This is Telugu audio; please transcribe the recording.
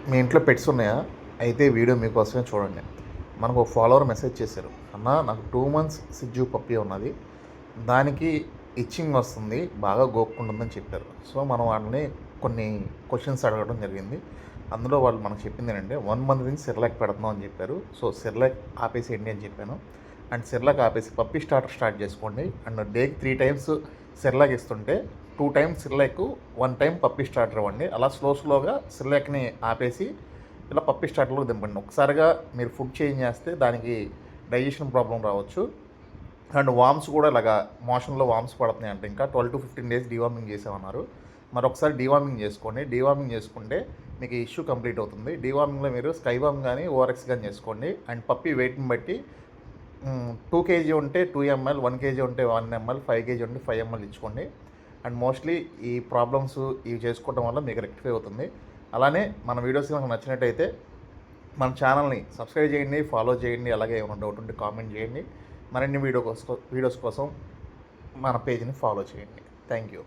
మీ ఇంట్లో పెట్స్ ఉన్నాయా? అయితే వీడియో మీకోసమే చూడండి. మనకు ఒక ఫాలోవర్ మెసేజ్ చేశారు. అన్న నాకు 2 మంత్స్ సిజ్జు పప్పీ ఉన్నది. దానికి ఇచ్చింగ్ వస్తుంది. బాగా గోక్కుంటుందని చెప్పారు. సో, మనం వాళ్ళని కొన్ని క్వెషన్స్ అడగడం జరిగింది. అందులో వాళ్ళు మనకు చెప్పిందేంటంటే 1 మంత్ నుంచి సెర్లాక్ పెడుతున్నాం అని చెప్పారు. సో, సెర్లాక్ ఆపేసేయండి అని చెప్పాను. అండ్ సెర్లాక్ ఆపేసి పప్పీ స్టార్టర్ స్టార్ట్ చేసుకోండి. అండ్ డేకి 3 టైమ్స్ సెర్లాక్ ఇస్తుంటే 2 times Cerelac, 1 time puppy starter ఇవ్వండి. అలా స్లోగా సెర్లాక్ని ఆపేసి ఇలా పప్పీ స్టార్టర్లో దింపండి. ఒకసారిగా మీరు ఫుడ్ చేంజ్ చేస్తే దానికి డైజెషన్ ప్రాబ్లం రావచ్చు. అండ్ వామ్స్ కూడా ఇలాగా మోషన్లో వామ్స్ పడుతున్నాయి అంటే ఇంకా 12-15 డేస్ డీవార్మింగ్ చేసామన్నారు. మరొకసారి డీవార్మింగ్ చేసుకోండి. డీవార్మింగ్ చేసుకుంటే మీకు ఇష్యూ కంప్లీట్ అవుతుంది. డీవార్మింగ్లో మీరు స్కైవార్మ్ కానీ ఓఆర్ఎక్స్ కానీ చేసుకోండి. అండ్ పప్పీ వెయిట్ని బట్టి 2 కేజీ ఉంటే 2 ml, 1 కేజీ ఉంటే 1 ml, 5 కేజీ ఉంటే 5 ml ఇచ్చుకోండి. అండ్ మోస్ట్లీ ఈ ప్రాబ్లమ్స్ ఇవి చేసుకోవడం వల్ల మీకు రెక్టిఫై అవుతుంది. అలానే మన వీడియోస్ కనుక నచ్చినట్టయితే మన ఛానల్ని సబ్స్క్రైబ్ చేయండి, ఫాలో చేయండి. అలాగే ఏమైనా డౌట్ ఉంటే కామెంట్ చేయండి. మరిన్ని వీడియోస్ కోసం మన పేజ్ని ఫాలో చేయండి. Thank you.